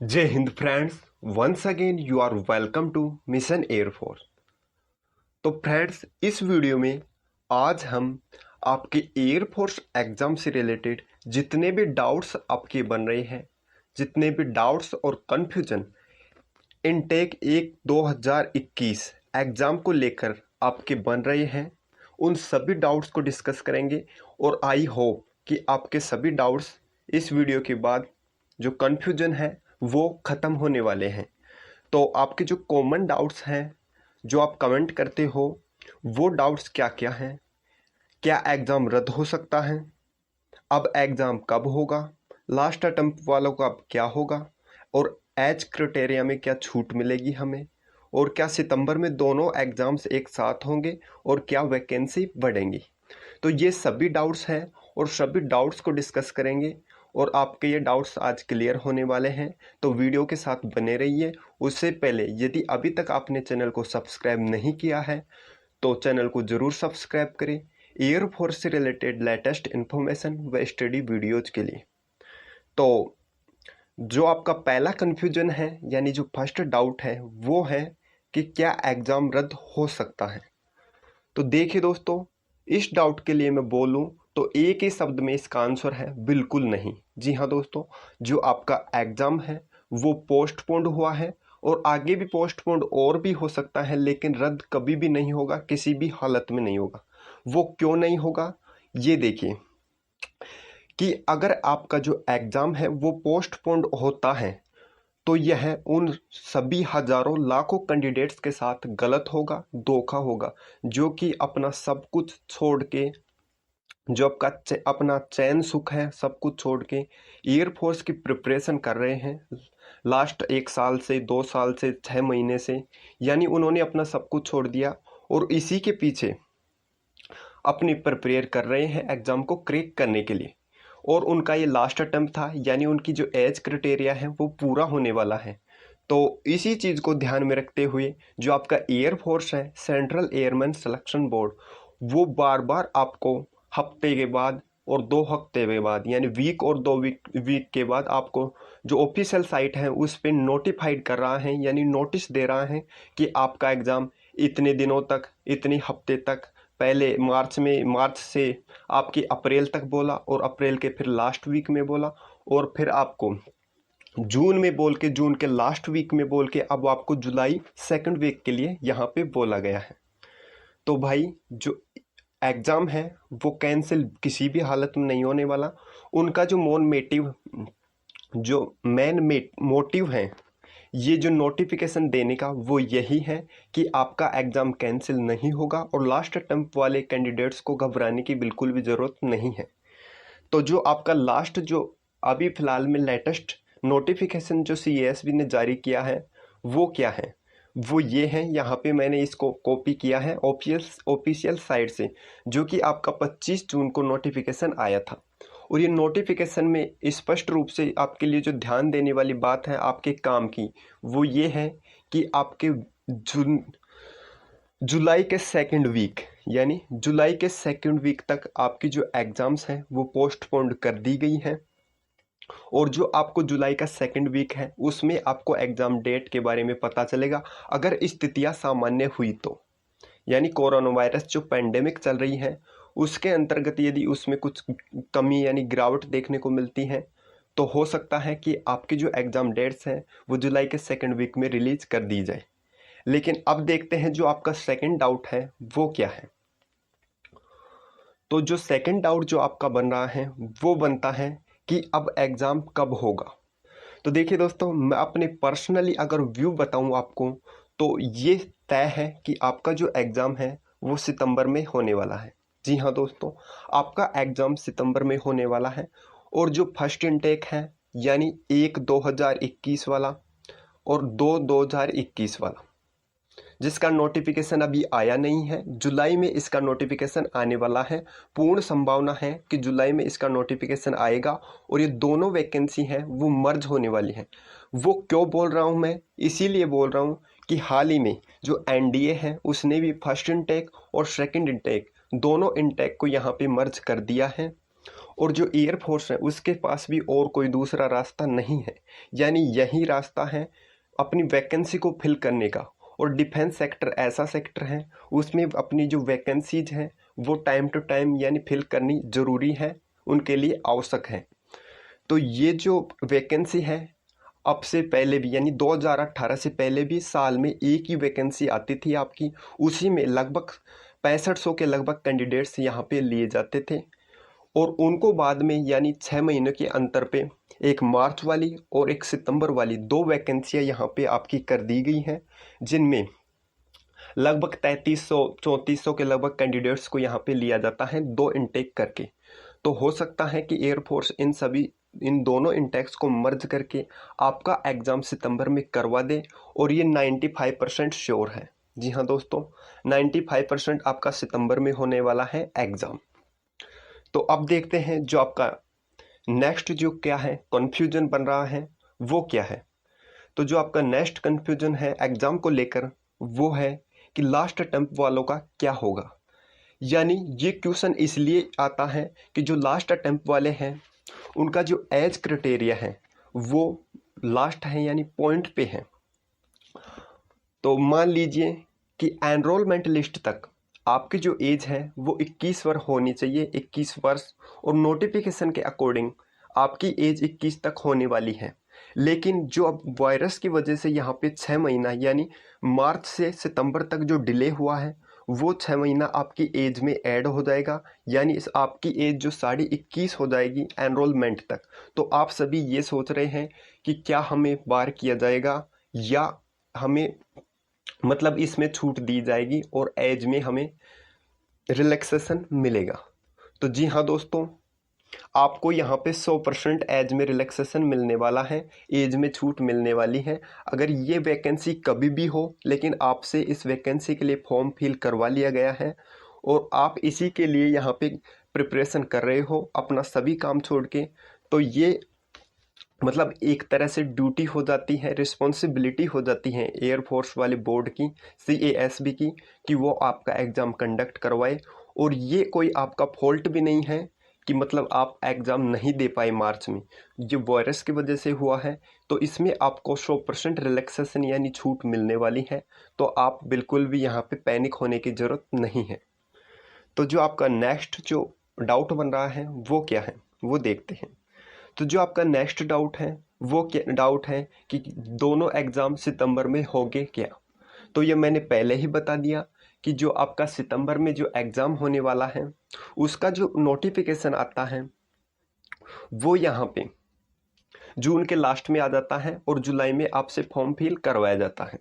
जय हिंद friends, once again you are welcome to mission air force. तो फ्रेंड्स, इस वीडियो में आज हम आपके एयरफोर्स एग्जाम से रिलेटेड जितने भी डाउट्स आपके बन रहे हैं, जितने भी डाउट्स और कन्फ्यूजन इनटेक 1-2021 एग्ज़ाम को लेकर आपके बन रहे हैं, उन सभी डाउट्स को डिस्कस करेंगे। और आई होप कि आपके सभी डाउट्स इस वीडियो के बाद जो कन्फ्यूजन है वो ख़त्म होने वाले हैं। तो आपके जो कॉमन डाउट्स हैं, जो आप कमेंट करते हो, वो डाउट्स क्या क्या हैं? क्या एग्ज़ाम रद्द हो सकता है? अब एग्ज़ाम कब होगा? लास्ट अटेम्प्ट वालों का अब क्या होगा? और एज क्राइटेरिया में क्या छूट मिलेगी हमें? और क्या सितंबर में दोनों एग्ज़ाम्स एक साथ होंगे? और क्या वैकेंसी बढ़ेंगी? तो ये सभी डाउट्स हैं और सभी डाउट्स को डिस्कस करेंगे। और आपके ये डाउट्स आज क्लियर होने वाले हैं, तो वीडियो के साथ बने रहिए। उससे पहले यदि अभी तक आपने चैनल को सब्सक्राइब नहीं किया है तो चैनल को ज़रूर सब्सक्राइब करें एयरफोर्स से रिलेटेड लेटेस्ट इन्फॉर्मेशन व स्टडी वीडियोज़ के लिए। तो जो आपका पहला कन्फ्यूजन है, यानी जो फर्स्ट डाउट है, वो है कि क्या एग्ज़ाम रद्द हो सकता है। तो देखिए दोस्तों, इस डाउट के लिए मैं बोलूं तो एक ही शब्द में इसका आंसर है बिल्कुल नहीं। जी हाँ दोस्तों, जो आपका एग्ज़ाम है वो पोस्टपोन्ड हुआ है और आगे भी पोस्टपोन्ड और भी हो सकता है, लेकिन रद्द कभी भी नहीं होगा, किसी भी हालत में नहीं होगा। वो क्यों नहीं होगा, ये देखिए कि अगर आपका जो एग्ज़ाम है वो पोस्टपोन्ड होता है तो यह उन सभी हजारों लाखों कैंडिडेट्स के साथ गलत होगा, धोखा होगा, जो कि अपना सब कुछ छोड़ के, जो आपका अपना चैन सुख है सब कुछ छोड़ के एयरफोर्स की प्रिपरेशन कर रहे हैं लास्ट 1 साल से, 2 साल से, 6 महीने से। यानी उन्होंने अपना सब कुछ छोड़ दिया और इसी के पीछे अपनी प्रिपेयर कर रहे हैं एग्ज़ाम को क्रैक करने के लिए। और उनका ये लास्ट अटेम्प्ट था, यानी उनकी जो एज क्राइटेरिया है वो पूरा होने वाला है। तो इसी चीज़ को ध्यान में रखते हुए जो आपका एयरफोर्स है, सेंट्रल एयरमैन सिलेक्शन बोर्ड, वो बार बार आपको हफ्ते के बाद और 2 हफ्ते के बाद, यानी वीक और 2 वीक के बाद आपको जो ऑफिशियल साइट है उस पर नोटिफाइड कर रहा है, यानी नोटिस दे रहा है कि आपका एग्ज़ाम इतने दिनों तक, इतने हफ्ते तक, पहले मार्च से आपकी अप्रैल तक बोला, और अप्रैल के फिर लास्ट वीक में बोला, और फिर आपको जून में बोल के, जून के लास्ट वीक में बोल के, अब आपको जुलाई सेकंड वीक के लिए यहाँ पे बोला गया है। तो भाई, जो एग्ज़ाम है वो कैंसिल किसी भी हालत में नहीं होने वाला। उनका जो मेन मोटिव है ये जो नोटिफिकेशन देने का, वो यही है कि आपका एग्ज़ाम कैंसिल नहीं होगा और लास्ट अटेम्प्ट वाले कैंडिडेट्स को घबराने की बिल्कुल भी ज़रूरत नहीं है। तो जो आपका लास्ट, जो अभी फ़िलहाल में लेटेस्ट नोटिफिकेशन जो CASB ने जारी किया है, वो क्या है, वो ये है, यहाँ पे मैंने इसको कॉपी किया है ऑफिशियल साइट से, जो कि आपका 25 जून को नोटिफिकेशन आया था। और ये नोटिफिकेशन में स्पष्ट रूप से आपके लिए जो ध्यान देने वाली बात है आपके काम की, वो ये है कि आपके जुलाई के सेकंड वीक, यानी जुलाई के सेकंड वीक तक आपकी जो एग्ज़ाम्स हैं वो पोस्टपोन्ड कर दी गई हैं। और जो आपको जुलाई का सेकंड वीक है उसमें आपको एग्ज़ाम डेट के बारे में पता चलेगा, अगर स्थितियां सामान्य हुई तो। यानी कोरोना वायरस जो पेंडेमिक चल रही है उसके अंतर्गत यदि उसमें कुछ कमी यानी गिरावट देखने को मिलती है तो हो सकता है कि आपकी जो एग्ज़ाम डेट्स हैं वो जुलाई के सेकंड वीक में रिलीज़ कर दी जाए। लेकिन अब देखते हैं जो आपका सेकंड डाउट है वो क्या है। तो जो सेकंड डाउट जो आपका बन रहा है वो बनता है कि अब एग्ज़ाम कब होगा। तो देखिए दोस्तों, मैं अपने पर्सनली अगर व्यू बताऊं आपको, तो ये तय है कि आपका जो एग्ज़ाम है वो सितंबर में होने वाला है। जी हाँ दोस्तों, आपका एग्ज़ाम सितंबर में होने वाला है। और जो फर्स्ट इनटेक है, यानी 1-2021 वाला और 2-2021 वाला, जिसका नोटिफिकेशन अभी आया नहीं है, जुलाई में इसका नोटिफिकेशन आने वाला है। पूर्ण संभावना है कि जुलाई में इसका नोटिफिकेशन आएगा और ये दोनों वैकेंसी हैं वो मर्ज होने वाली हैं। वो क्यों बोल रहा हूँ मैं, इसीलिए बोल रहा हूँ कि हाल ही में जो NDA है उसने भी फर्स्ट इनटेक और सेकंड इनटेक, दोनों इनटेक को यहाँ पे मर्ज कर दिया है। और जो एयरफोर्स है उसके पास भी और कोई दूसरा रास्ता नहीं है, यानी यही रास्ता है अपनी वैकेंसी को फिल करने का। और डिफेंस सेक्टर ऐसा सेक्टर है उसमें अपनी जो वैकेंसीज हैं वो टाइम टू टाइम यानी फिल करनी ज़रूरी है, उनके लिए आवश्यक है। तो ये जो वैकेंसी है अब से पहले भी यानी 2018 से पहले भी साल में एक ही वैकेंसी आती थी आपकी, उसी में लगभग 6500 के लगभग कैंडिडेट्स यहाँ पे लिए जाते थे। और उनको बाद में यानी 6 महीने के अंतर पे एक मार्च वाली और एक सितंबर वाली 2 वैकेंसियाँ यहाँ पे आपकी कर दी गई हैं, जिनमें लगभग 3300-3400 के लगभग कैंडिडेट्स को यहाँ पे लिया जाता है 2 इनटेक करके। तो हो सकता है कि एयरफोर्स इन दोनों इंटेक्स को मर्ज करके आपका एग्ज़ाम सितंबर में करवा दे, और ये 95% श्योर है। जी हाँ दोस्तों, 95% आपका सितंबर में होने वाला है एग्ज़ाम। तो अब देखते हैं जो आपका नेक्स्ट जो क्या है कन्फ्यूजन बन रहा है वो क्या है। तो जो आपका नेक्स्ट कन्फ्यूजन है एग्ज़ाम को लेकर वो है कि लास्ट अटेम्प्ट वालों का क्या होगा। यानी ये क्वेश्चन इसलिए आता है कि जो लास्ट अटेम्प्ट वाले हैं उनका जो एज क्राइटेरिया है वो लास्ट है यानी पॉइंट पे है। तो मान लीजिए कि एनरोलमेंट लिस्ट तक आपकी जो एज है वो 21 वर्ष होनी चाहिए, 21 वर्ष, और नोटिफिकेशन के अकॉर्डिंग आपकी एज 21 तक होने वाली है। लेकिन जो अब वायरस की वजह से यहाँ पे 6 महीना यानी मार्च से सितंबर तक जो डिले हुआ है वो 6 महीना आपकी एज में ऐड हो जाएगा, यानी इस आपकी एज जो 21.5 हो जाएगी एनरोलमेंट तक। तो आप सभी ये सोच रहे हैं कि क्या हमें बार किया जाएगा या हमें मतलब इसमें छूट दी जाएगी और एज में हमें रिलैक्सेशन मिलेगा। तो जी हाँ दोस्तों, आपको यहाँ पे 100% एज में रिलैक्सेशन मिलने वाला है, एज में छूट मिलने वाली है। अगर ये वैकेंसी कभी भी हो लेकिन आपसे इस वैकेंसी के लिए फॉर्म फिल करवा लिया गया है और आप इसी के लिए यहाँ पे प्रिपरेशन कर रहे हो अपना सभी काम छोड़ के, तो ये मतलब एक तरह से ड्यूटी हो जाती है, रिस्पॉन्सिबिलिटी हो जाती है एयरफोर्स वाले बोर्ड की, CASB की, कि वो आपका एग्ज़ाम कंडक्ट करवाए। और ये कोई आपका फॉल्ट भी नहीं है कि मतलब आप एग्ज़ाम नहीं दे पाए मार्च में, ये वायरस की वजह से हुआ है। तो इसमें आपको 100% रिलैक्सेशन यानी छूट मिलने वाली है। तो आप बिल्कुल भी यहाँ पे पैनिक होने की ज़रूरत नहीं है। तो जो आपका नेक्स्ट जो डाउट बन रहा है वो क्या है वो देखते हैं। तो जो आपका नेक्स्ट डाउट है वो क्या डाउट है कि दोनों एग्ज़ाम सितंबर में होंगे क्या। तो ये मैंने पहले ही बता दिया कि जो आपका सितंबर में जो एग्ज़ाम होने वाला है उसका जो नोटिफिकेशन आता है वो यहाँ पे जून के लास्ट में आ जाता है और जुलाई में आपसे फॉर्म फिल करवाया जाता है।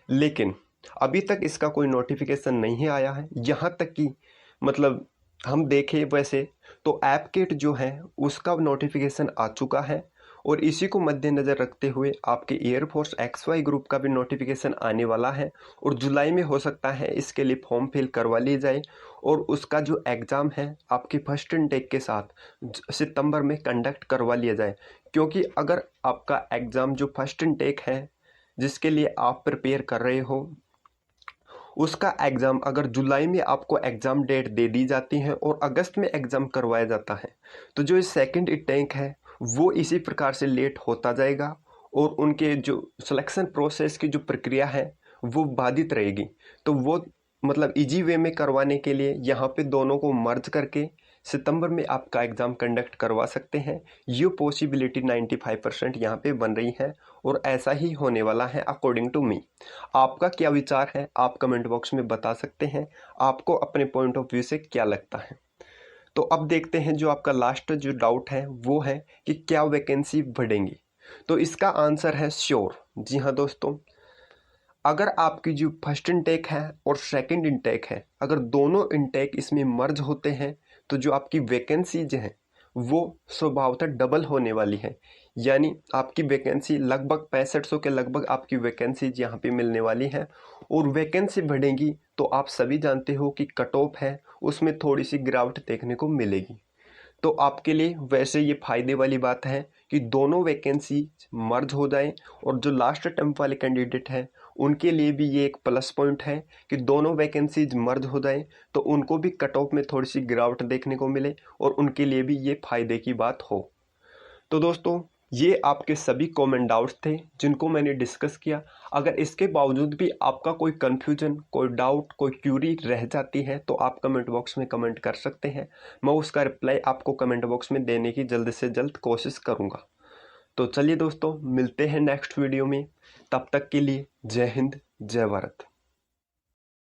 लेकिन अभी तक इसका कोई नोटिफिकेशन नहीं आया है। यहाँ तक कि मतलब हम देखें वैसे तो ऐपकेट जो है उसका नोटिफिकेशन आ चुका है, और इसी को मद्देनज़र रखते हुए आपके एयरफोर्स XY ग्रुप का भी नोटिफिकेशन आने वाला है, और जुलाई में हो सकता है इसके लिए फॉर्म फिल करवा ली जाए और उसका जो एग्ज़ाम है आपकी फर्स्ट इनटेक के साथ सितंबर में कंडक्ट करवा लिया जाए। क्योंकि अगर आपका एग्ज़ाम जो फर्स्ट इनटेक है जिसके लिए आप प्रिपेयर कर रहे हो उसका एग्ज़ाम अगर जुलाई में आपको एग्ज़ाम डेट दे दी जाती है और अगस्त में एग्ज़ाम करवाया जाता है, तो जो सेकंड इनटेक है वो इसी प्रकार से लेट होता जाएगा और उनके जो सिलेक्शन प्रोसेस की जो प्रक्रिया है वो बाधित रहेगी। तो वो मतलब इजी वे में करवाने के लिए यहाँ पे दोनों को मर्ज करके सितंबर में आपका एग्ज़ाम कंडक्ट करवा सकते हैं। ये पॉसिबिलिटी 95% यहाँ पे बन रही है और ऐसा ही होने वाला है अकॉर्डिंग टू मी। आपका क्या विचार है आप कमेंट बॉक्स में बता सकते हैं, आपको अपने पॉइंट ऑफ व्यू से क्या लगता है। तो अब देखते हैं जो आपका लास्ट जो डाउट है वो है कि क्या वैकेंसी बढ़ेंगी। तो इसका आंसर है श्योर। जी हाँ दोस्तों, अगर आपकी जो फर्स्ट इनटेक है और सेकंड इनटेक है अगर दोनों इनटेक इसमें मर्ज होते हैं तो जो आपकी वैकेंसी जो है वो स्वभावतः डबल होने वाली है। यानी आपकी वैकेंसी लगभग 6500 के लगभग आपकी वैकेंसी यहाँ पे मिलने वाली है। और वैकेंसी बढ़ेगी तो आप सभी जानते हो कि कट ऑफ है उसमें थोड़ी सी गिरावट देखने को मिलेगी। तो आपके लिए वैसे ये फ़ायदे वाली बात है कि दोनों वैकेंसी मर्ज हो जाएं और जो लास्ट अटेम्प्ट वाले कैंडिडेट हैं उनके लिए भी ये एक प्लस पॉइंट है कि दोनों वैकेंसीज मर्ज हो जाए तो उनको भी कट ऑफ में थोड़ी सी गिरावट देखने को मिले और उनके लिए भी ये फायदे की बात हो। तो दोस्तों, ये आपके सभी कॉमन डाउट्स थे जिनको मैंने डिस्कस किया। अगर इसके बावजूद भी आपका कोई कन्फ्यूजन, कोई डाउट, कोई क्यूरी रह जाती है तो आप कमेंट बॉक्स में कमेंट कर सकते हैं। मैं उसका रिप्लाई आपको कमेंट बॉक्स में देने की जल्द से जल्द कोशिश करूँगा। तो चलिए दोस्तों, मिलते हैं नेक्स्ट वीडियो में। तब तक के लिए जय हिंद, जय भारत।